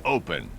open.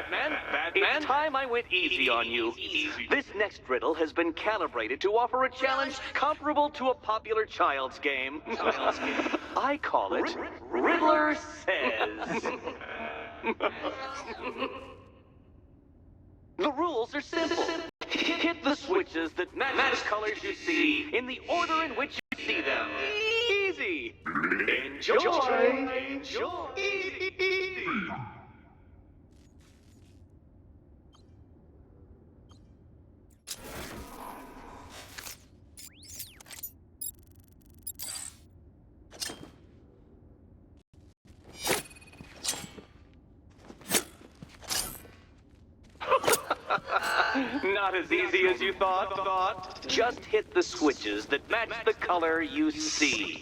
Batman. It's time I went easy on you. This next riddle has been calibrated to offer a challenge comparable to a popular child's game. I call it Riddler Says. The rules are simple. Hit the switches that match the colors you see in the order in which you see them. Easy. Enjoy. Easy. Not as easy as you thought. Just hit the switches that match the color you see.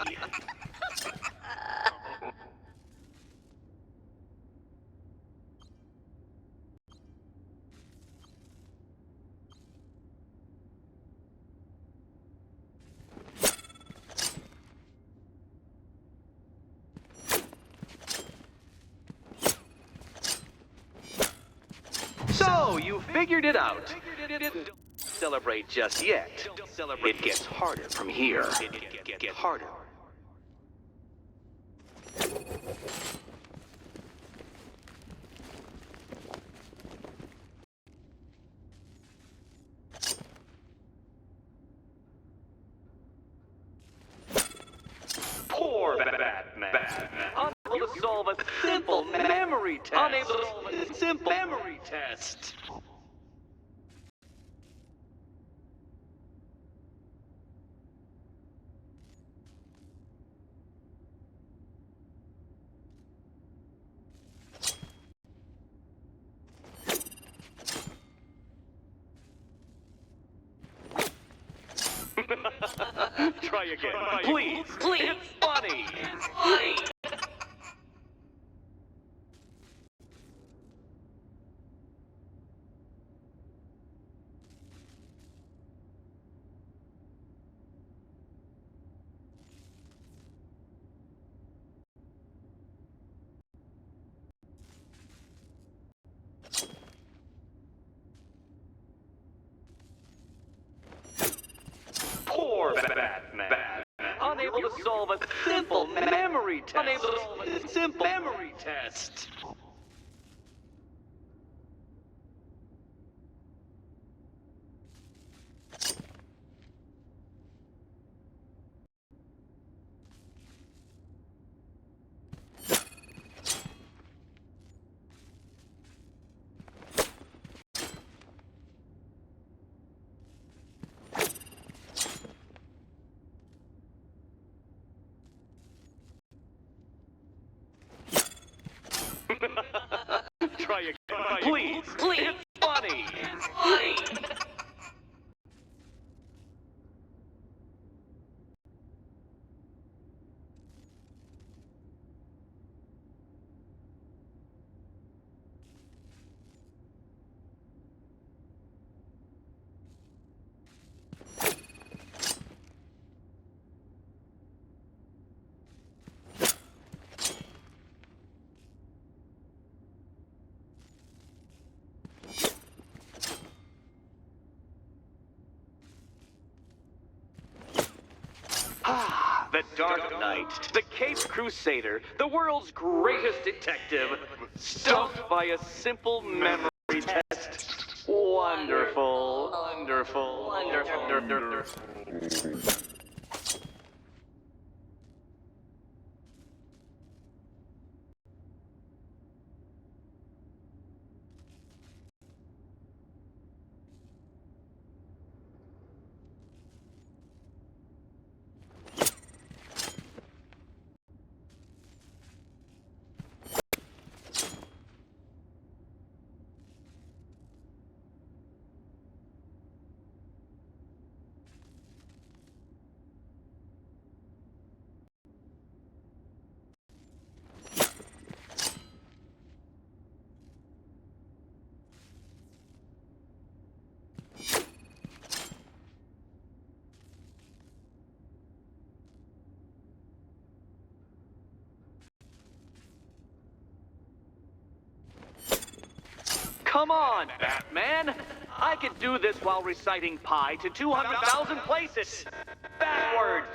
So, you figured it out. Don't celebrate just yet. It gets harder from here. It gets harder. Poor Batman. Unable to solve a simple memory test. Unable to solve a simple memory test. Try again. Please. It's funny. Poor Batman. Unable to solve a simple memory test. Unable to solve a simple memory test. Try again. Please. It's funny. The Dark Knight, the Caped Crusader, the world's greatest detective, stumped by a simple memory test. Wonderful. Come on, Batman. I could do this while reciting pi to 200,000 places. Backwards.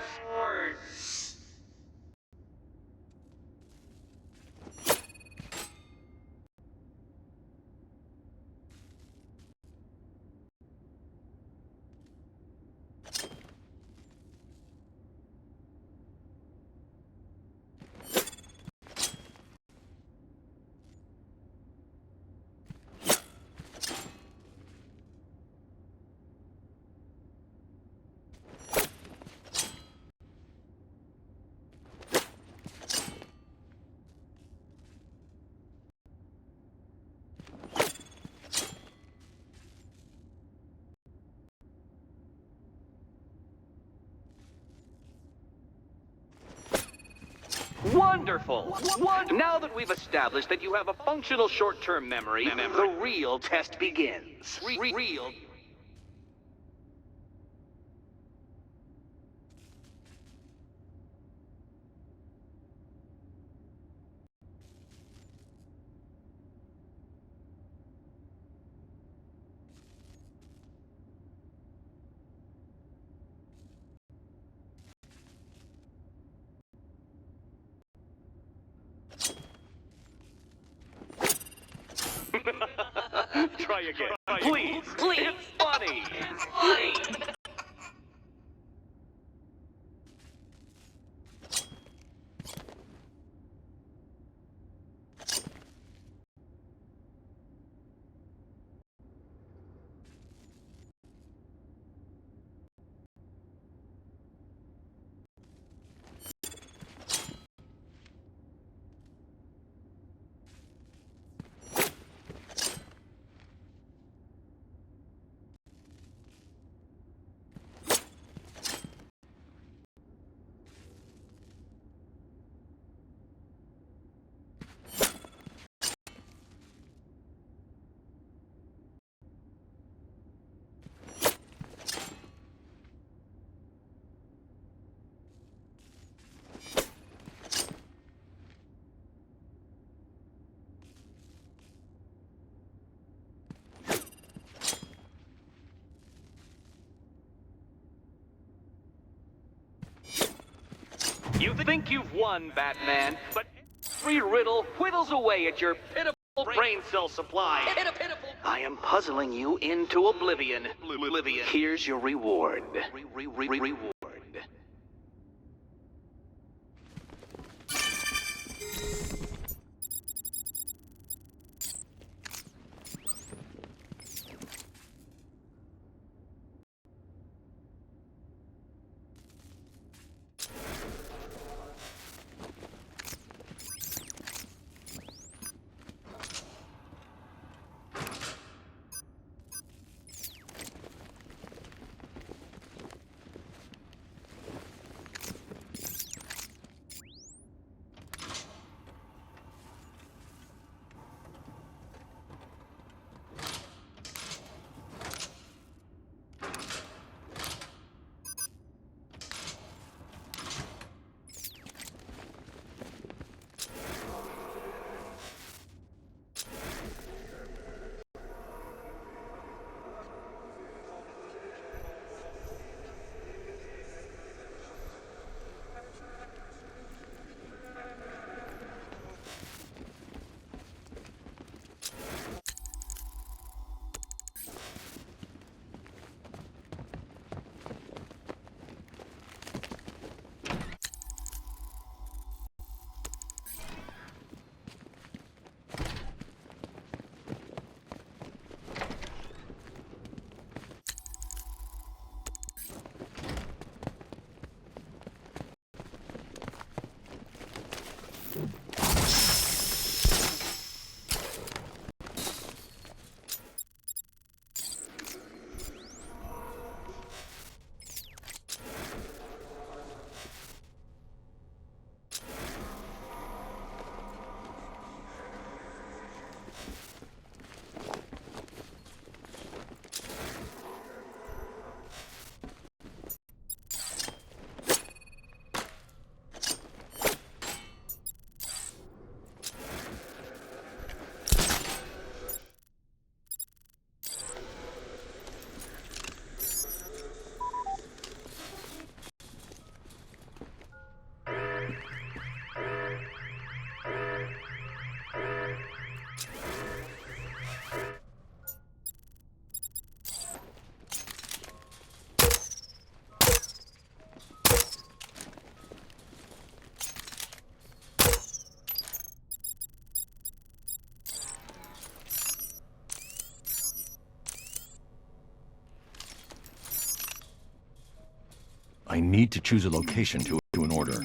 Wonderful! Now that we've established that you have a functional short-term memory, the real test begins. Real. Try again. Please. It's funny. You think you've won, Batman, but every riddle whittles away at your pitiful brain cell supply. I am puzzling you into oblivion. Here's your reward. Reward. I need to choose a location to an order.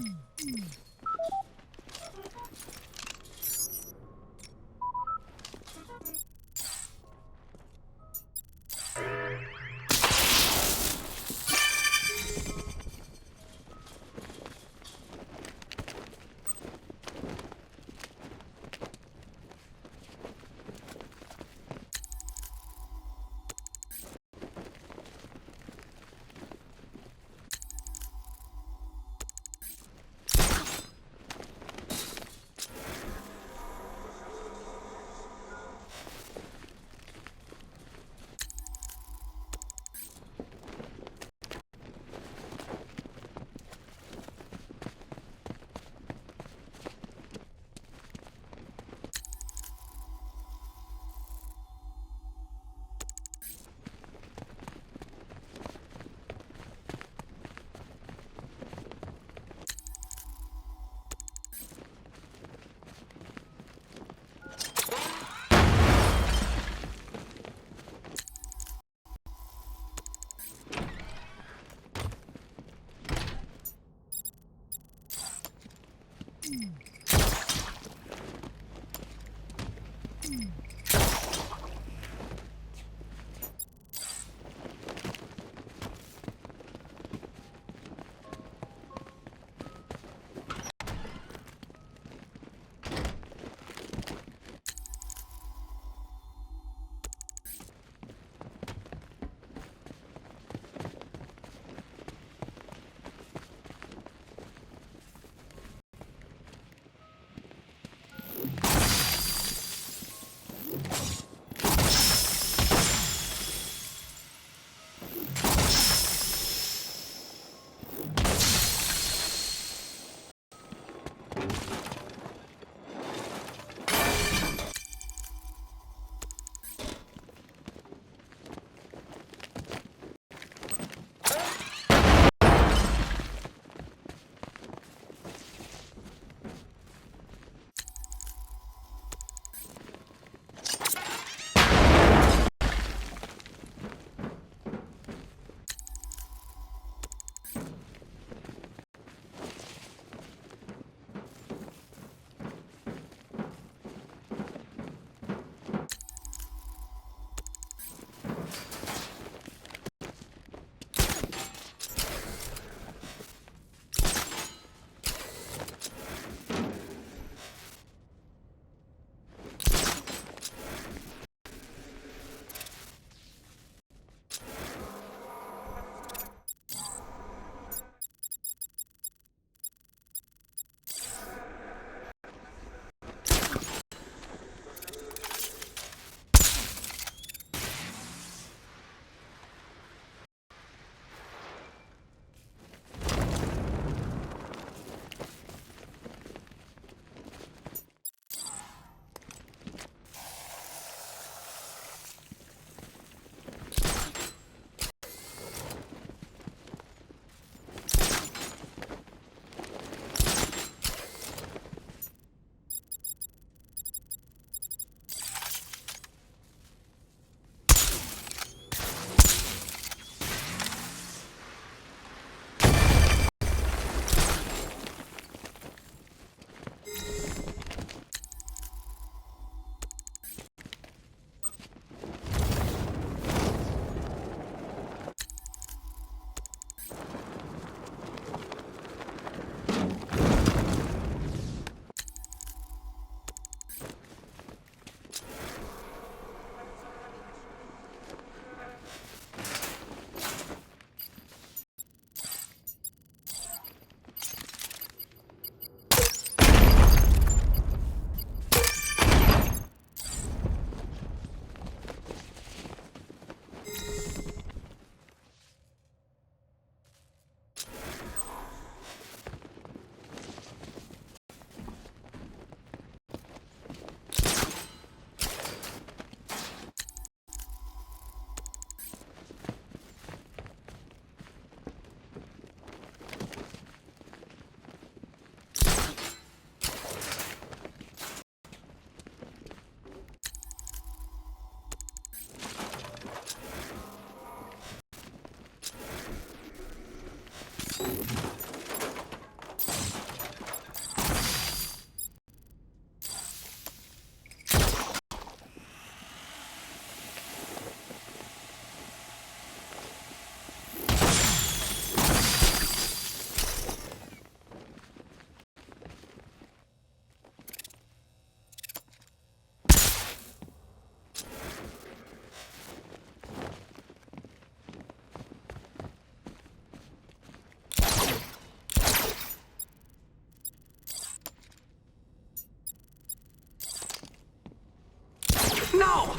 No!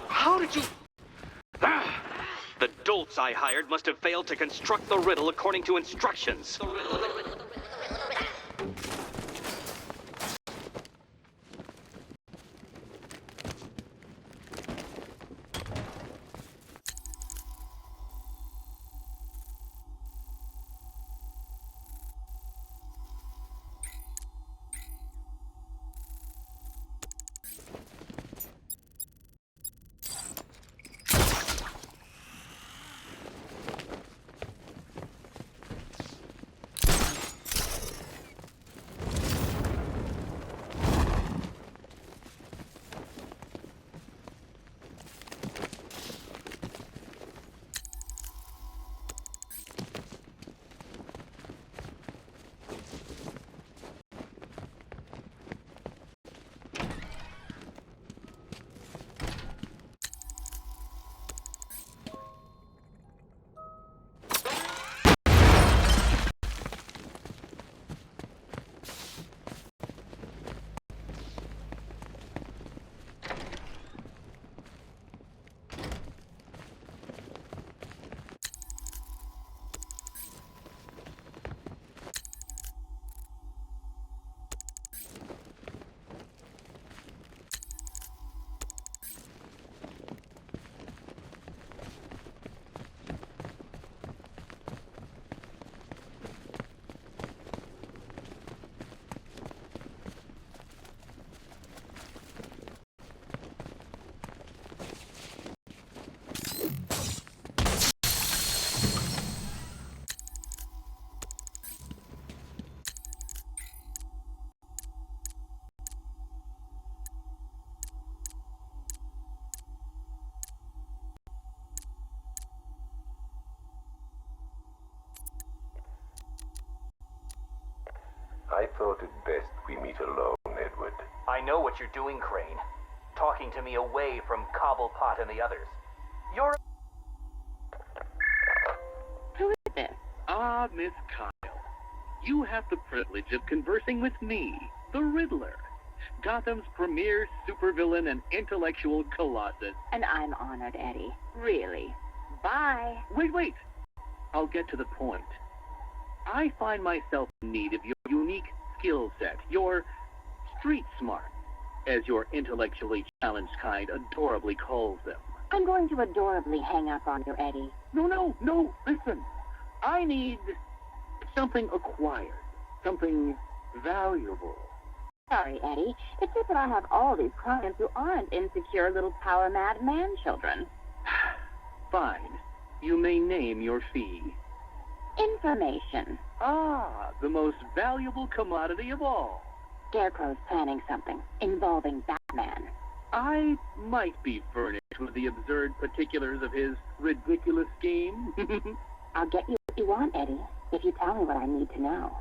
How did you... The dolts I hired must have failed to construct the riddle according to instructions. I thought it best we meet alone, Edward. I know what you're doing, Crane. Talking to me away from Cobblepot and the others. You're... Who is this? Ah, Miss Kyle. You have the privilege of conversing with me, the Riddler, Gotham's premier supervillain and intellectual colossus. And I'm honored, Eddie. Really. Bye. Wait. I'll get to the point. I find myself in need of your unique skill set, your street smart, as your intellectually challenged kind adorably calls them. I'm going to adorably hang up on you, Eddie. No, listen. I need something acquired, something valuable. Sorry, Eddie. It's just that I have all these clients who aren't insecure little power-mad man-children. Fine. You may name your fee. Information. Ah, the most valuable commodity of all. Scarecrow's planning something involving Batman. I might be furnished with the absurd particulars of his ridiculous scheme. I'll get you what you want, Eddie, if you tell me what I need to know.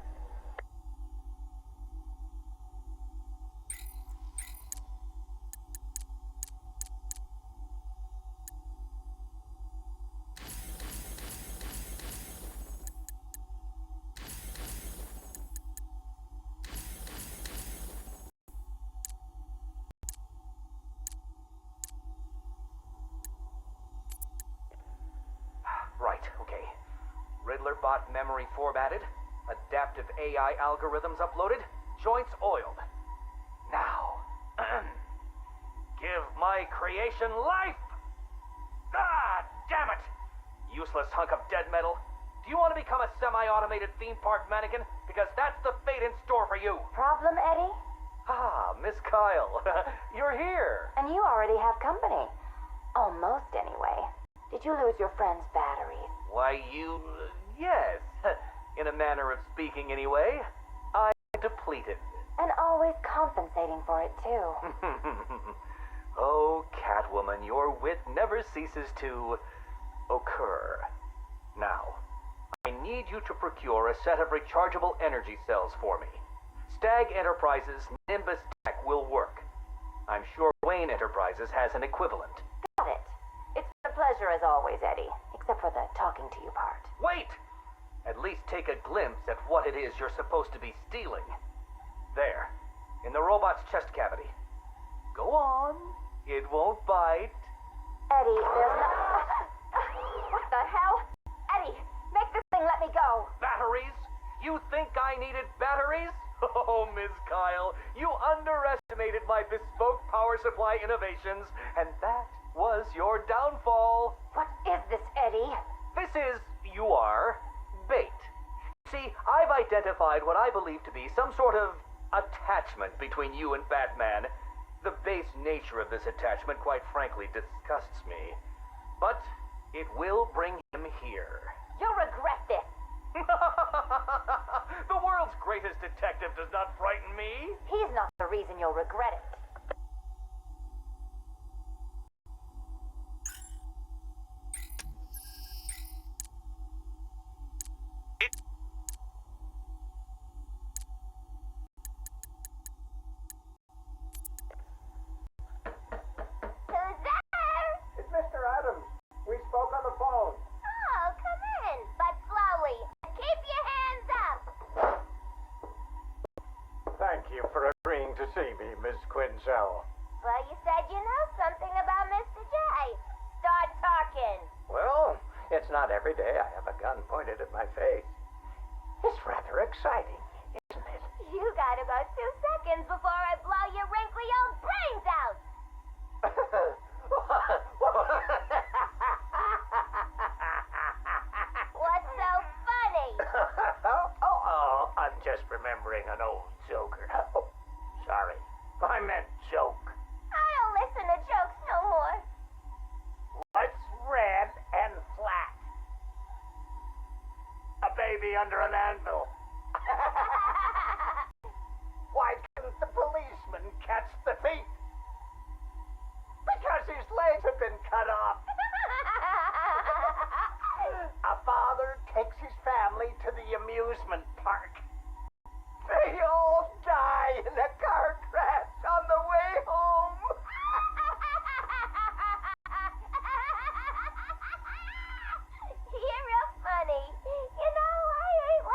Right, okay. Riddler bot memory formatted, adaptive AI algorithms uploaded, joints oiled. Now, give my creation life! Ah, damn it! Useless hunk of dead metal. Do you want to become a semi-automated theme park mannequin? Because that's the fate in store for you. Problem, Eddie? Ah, Miss Kyle, you're here. And you already have company. Almost, anyway. Did you lose your friend's batteries? Why, yes. In a manner of speaking, anyway. I'm depleted. And always compensating for it, too. Oh, Catwoman, your wit never ceases to occur. Now, I need you to procure a set of rechargeable energy cells for me. Stag Enterprises' Nimbus Tech will work. I'm sure Wayne Enterprises has an equivalent. Got it. It's been a pleasure as always, Eddie. Except for the talking to you part. Wait! At least take a glimpse at what it is you're supposed to be stealing. There, in the robot's chest cavity. Go on. It won't bite. Eddie, there's no... What the hell? Eddie, make this thing let me go. Batteries? You think I needed batteries? Oh, Ms. Kyle, you underestimated my bespoke power supply innovations, and that was your downfall. What is this, Eddie? This is, bait. See, I've identified what I believe to be some sort of attachment between you and Batman. The base nature of this attachment, quite frankly, disgusts me. But it will bring him here. You'll regret this. The world's greatest detective does not frighten me. He's not the reason you'll regret it. Who's there? It's Mr. Adams. We spoke on the phone. Oh, come in, but slowly. Keep your hands up. Thank you for agreeing to see me, Miss Quinzel. Well, you said you know something about Mr. J. Start talking. Well, it's not every day I have a gun pointed at my face. It's rather exciting, isn't it? You got about 2 seconds before I blow your wrinkly old brains out. What's so funny? I'm just remembering an old joker. Oh, sorry. I meant joke. I don't listen to jokes no more. What's red and flat? A baby under an anvil. Why couldn't the policeman catch the thief? Because his legs have been cut off. A father takes his family to the amusement park. They all die in a car crash on the way home. You're real funny. You know, I ain't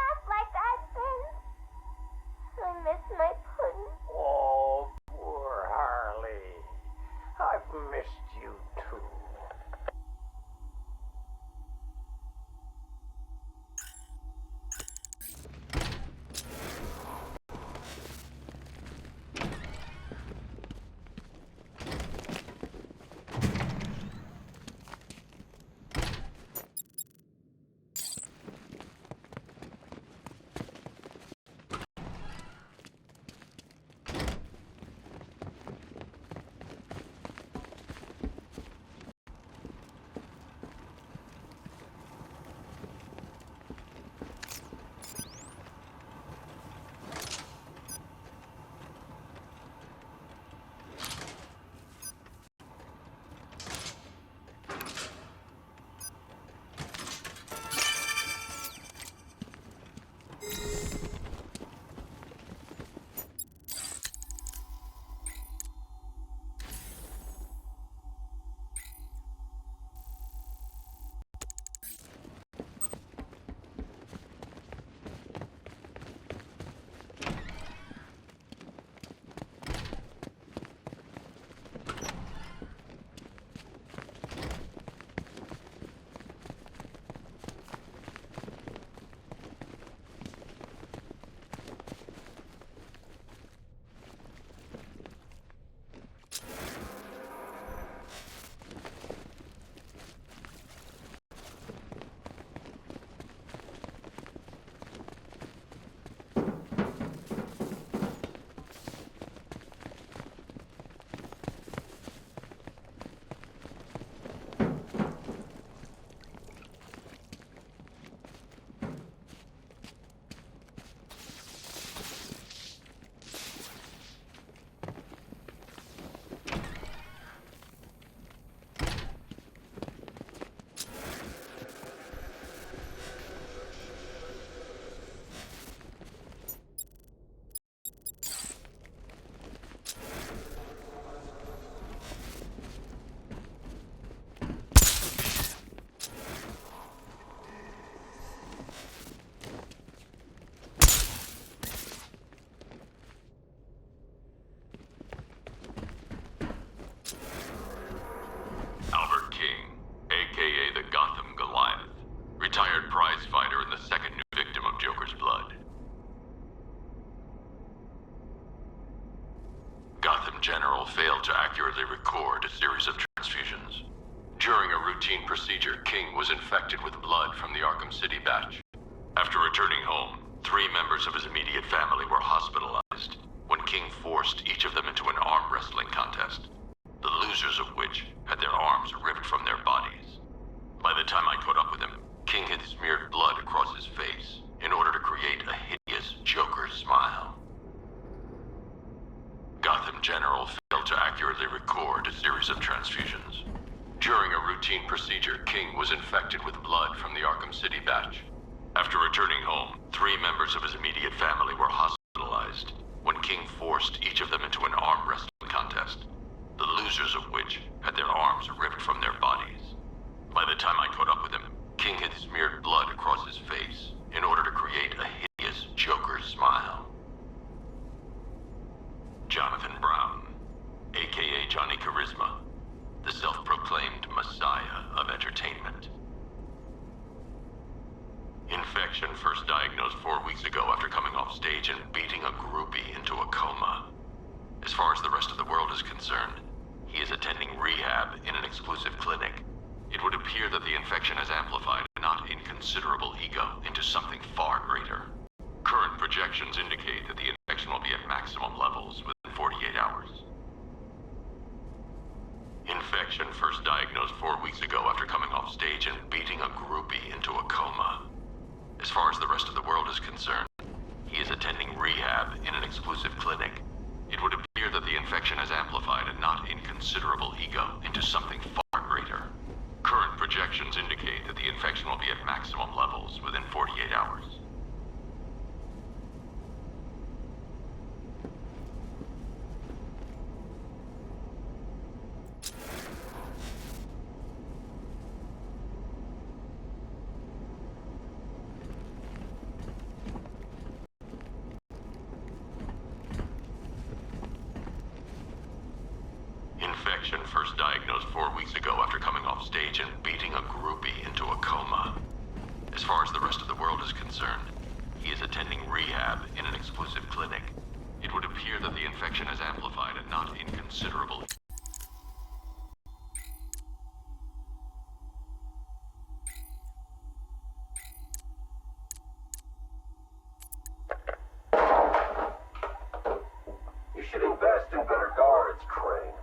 General failed to accurately record a series of transfusions. During a routine procedure, King was infected with blood from the Arkham City batch. After returning home, 3 members of his immediate family were hospitalized when King forced each of them into an arm wrestling contest, the losers of which had their arms ripped from their bodies. By the time I caught up with him, King had smeared blood across his face in order to create a hideous Joker smile. Gotham General failed to accurately record a series of transfusions. During a routine procedure, King was infected with blood from the Arkham City batch. After returning home, 3 members of his immediate family were hospitalized when King forced each of them into an arm wrestling contest, the losers of which had their arms ripped from their bodies. By the time I caught up with him, King had smeared blood across his face in order to create a hideous Joker smile. Jonathan Brown, aka Johnny Charisma, the self-proclaimed messiah of entertainment. Infection first diagnosed 4 weeks ago after coming off stage and beating a groupie into a coma. As far as the rest of the world is concerned, he is attending rehab in an exclusive clinic. It would appear that the infection has amplified a not inconsiderable ego into something far greater. Current projections indicate that the infection will be at maximum levels within 48 hours. Infection first diagnosed 4 weeks ago after coming off stage and beating a groupie into a coma. As far as the rest of the world is concerned, he is attending rehab in an exclusive clinic. It would appear that the infection has amplified a not inconsiderable ego into something far greater. Current projections indicate that the infection will be at maximum levels within 48 hours. Infection first diagnosed 4 weeks ago after coming off stage and beating a groupie into a coma. As far as the rest of the world is concerned, he is attending rehab in an exclusive clinic. It would appear that the infection has amplified a not inconsiderable... You should invest in better guards, Crane.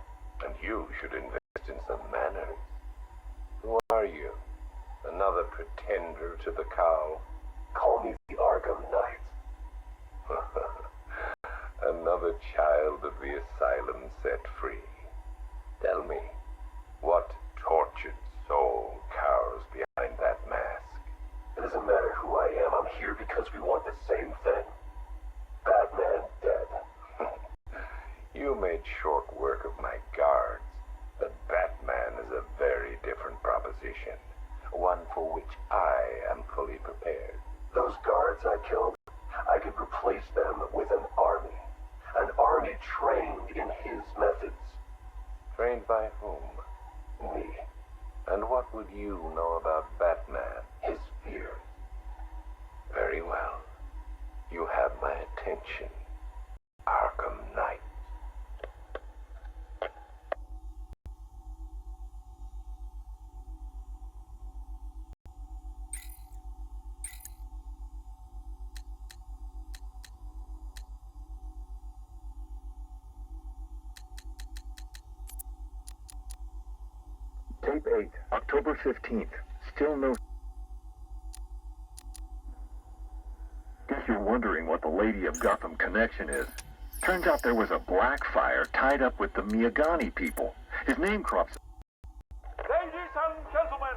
And you should invest in some manners. Who are you? Another pretender to the cow? Call me the Arkham Knight. Another child of the asylum set free. Tell me, what tortured soul cowers behind that mask? It doesn't matter who I am. I'm here because we want the same thing. Batman dead. You made short work of my guards, but Batman is a very different proposition, one for which I am fully prepared. Those guards I killed, I could replace them with an army trained in his methods. Trained by whom? Me. And what would you know about Batman? His fears. Very well. You have my attention, Arkham Knight. Tape 8, October 15th. Still no... Guess you're wondering what the Lady of Gotham connection is. Turns out there was a Blackfire tied up with the Miyagani people. His name crops... Ladies and gentlemen,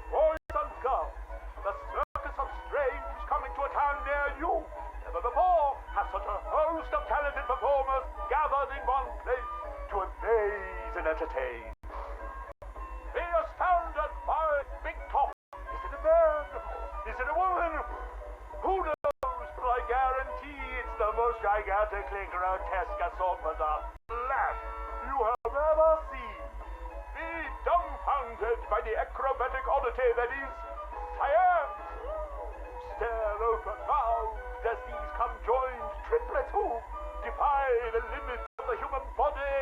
boys and girls, the Circus of Strange is coming to a town near you. Never before have such a host of talented performers gathered in one place to amaze and entertain. Be astounded by Big Top. Is it a man? Is it a woman? Who knows? But I guarantee it's the most gigantically grotesque assortment of flesh you have ever seen. Be dumbfounded by the acrobatic oddity that is science. Stare open-mouthed as these conjoined triplets who defy the limits of the human body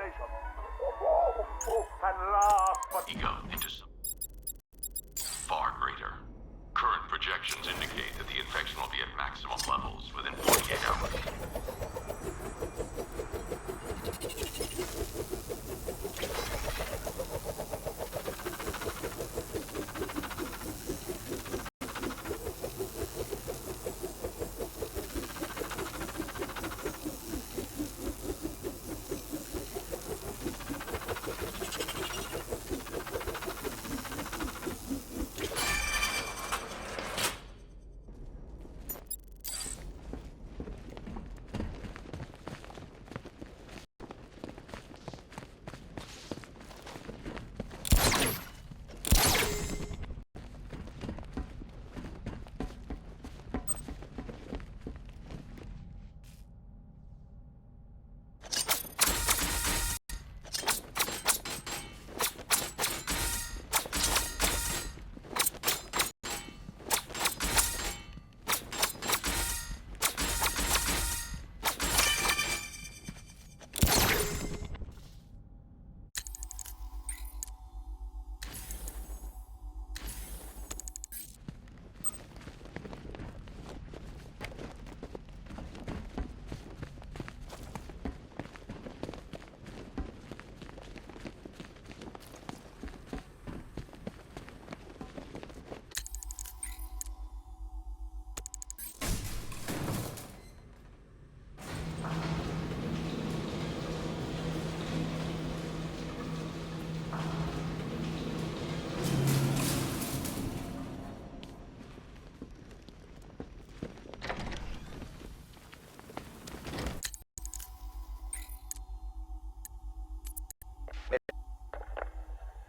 imagination. And last but Ego into far greater. Current projections indicate that the infection will be at maximum levels within 48 hours.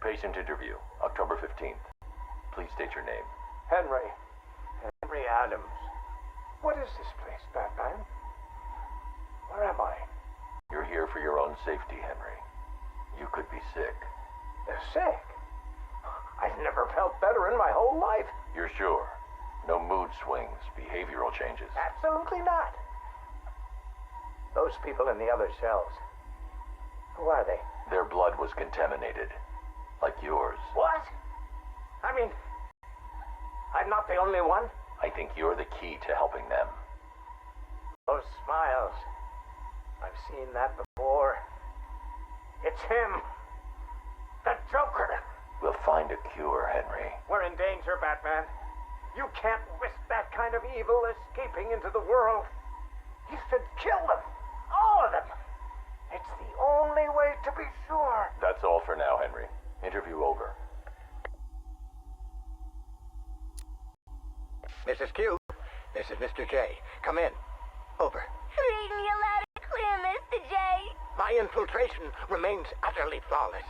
Patient interview, October 15th. Please state your name. Henry Adams. What is this place, Batman? Where am I? You're here for your own safety, Henry. You could be sick. Sick? I've never felt better in my whole life. You're sure? No mood swings, behavioral changes? Absolutely not. Those people in the other cells. Who are they? Their blood was contaminated. Like yours. What? I mean, I'm not the only one. I think you're the key to helping them. Those smiles. I've seen that before. It's him. The Joker. We'll find a cure, Henry. We're in danger, Batman. You can't risk that kind of evil escaping into the world. You should kill them. All of them. It's the only way to be sure. That's all for now, Henry. Interview over. Mrs. Q, this is Mr. J. Come in. Over. Reading you loud and clear, Mr. J. My infiltration remains utterly flawless.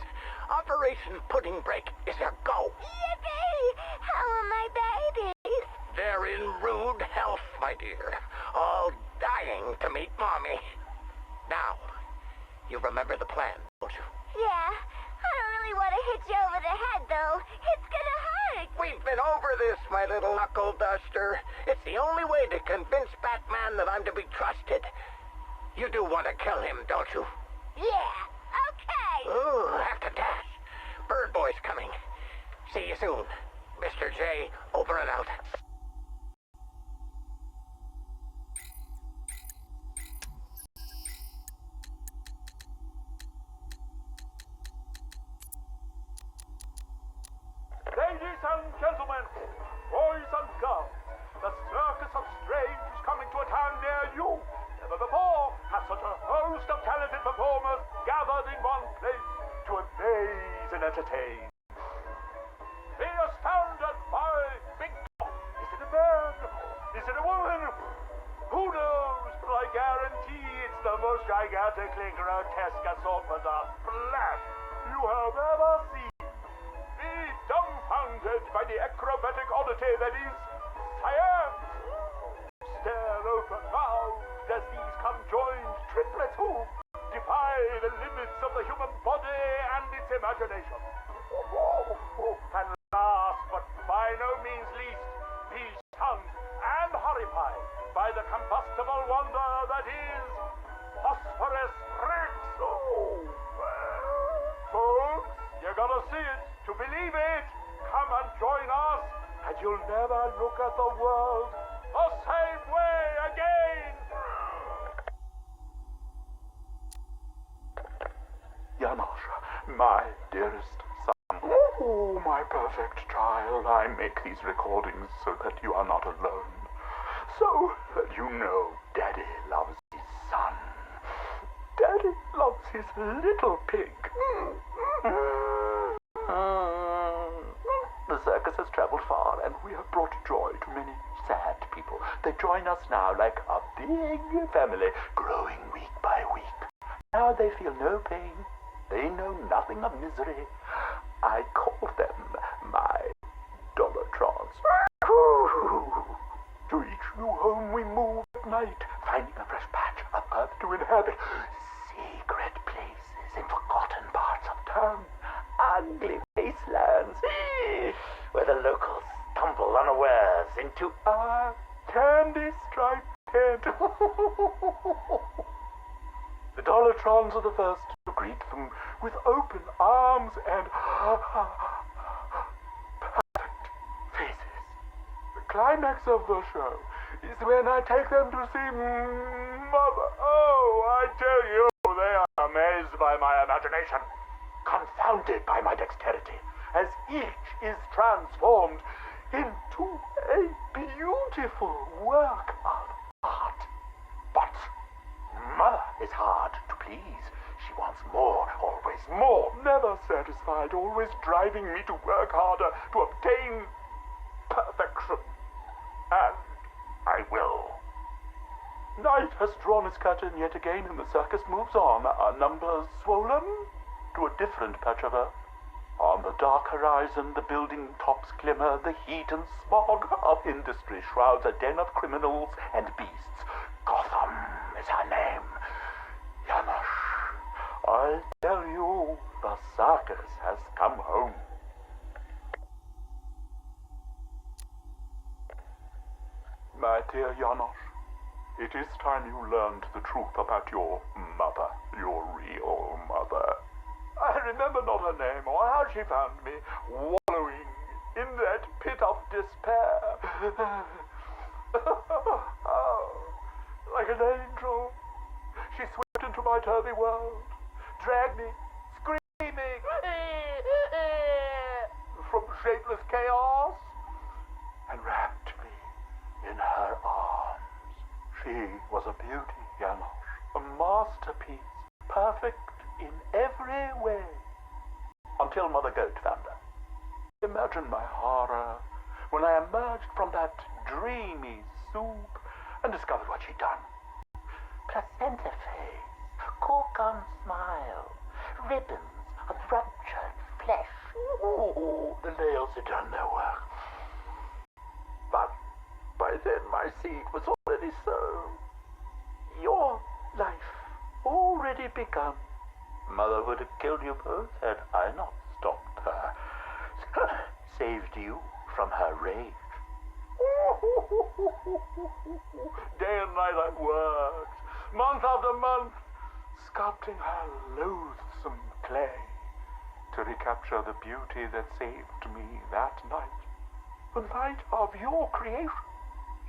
Operation Pudding Break is a go. Yippee! How are my babies? They're in rude health, my dear. All dying to meet Mommy. Now, you remember the plan, don't you? Yeah. I don't really want to hit you over the head, though. It's gonna hurt. We've been over this, my little knuckle duster. It's the only way to convince Batman that I'm to be trusted. You do want to kill him, don't you? Yeah. Okay. Ooh, have to dash. Bird Boy's coming. See you soon. Mr. J, over and out. Ladies and gentlemen, boys and girls, the Circus of Strange is coming to a town near you. Never before has such a host of talented performers gathered in one place to amaze and entertain. Be astounded by Big Top. Is it a man? Is it a woman? Who knows? But I guarantee it's the most gigantically grotesque assortment of flesh you have ever seen. Be dumbfounded by the acrobatic oddity that is science. Stare open-mouthed as these conjoined triplets who defy the limits of the human body and its imagination. And last but by no means least, be stunned and horrified by the combustible wonder that is Phosphorus Rex. Oh, to believe it. Come and join us, and you'll never look at the world the same way again. Janosch, my dearest son. Oh, my perfect child. I make these recordings so that you are not alone. So that you know Daddy loves his son. Daddy loves his little pig. The circus has traveled far, and we have brought joy to many sad people. They join us now like a big family, growing week by week. Now they feel no pain. They know nothing of misery. I call them my Dollartrons. To each new home we move at night, finding a fresh patch of earth to inhabit. Secret places in forgotten parts of town. Ugly wastelands where the locals stumble unawares into our candy-striped tent. The Dollartrons are the first to greet them with open arms and perfect faces. The climax of the show is when I take them to see Mother. Oh, I tell you, they are amazed by my imagination, confounded by my dexterity, as each is transformed into a beautiful work of art. But Mother is hard to please. She wants more, always more, never satisfied, always driving me to work harder to obtain perfection. And I will. Night has drawn its curtain yet again, and the circus moves on, our numbers swollen to a different patch of earth. On the dark horizon, the building tops glimmer, the heat and smog of industry shrouds a den of criminals and beasts. Gotham is her name. Janosch, I tell you, the circus has come home. My dear Janosch, it is time you learned the truth about your mother, your real mother. I remember not her name or how she found me, wallowing in that pit of despair. Oh, like an angel, she swept into my turvy world, dragged me, screaming, from shapeless chaos, and wrapped me in her arms. She was a beauty, Janosch, a masterpiece, perfect in every way, until Mother Goat found her. Imagine my horror when I emerged from that dreamy soup and discovered what she'd done. Placenta face, cork-on smile, ribbons of ruptured flesh. Ooh, the nails had done their work. But by then my seed was already sown. Your life already begun. Mother would have killed you both had I not stopped her. Saved you from her rage. Day and night I've worked, month after month, sculpting her loathsome clay to recapture the beauty that saved me that night. The night of your creation.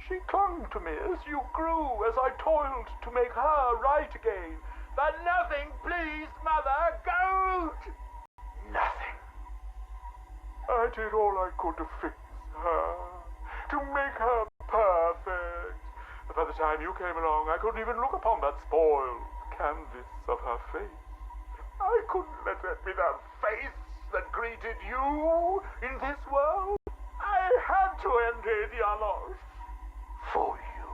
She clung to me as you grew, as I toiled to make her right again. But nothing pleased Mother Goat! Nothing. I did all I could to fix her, to make her perfect. But by the time you came along, I couldn't even look upon that spoiled canvas of her face. I couldn't let that be the face that greeted you in this world. I had to end it, Janosch. For you.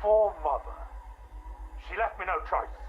For Mother. She left me no choice.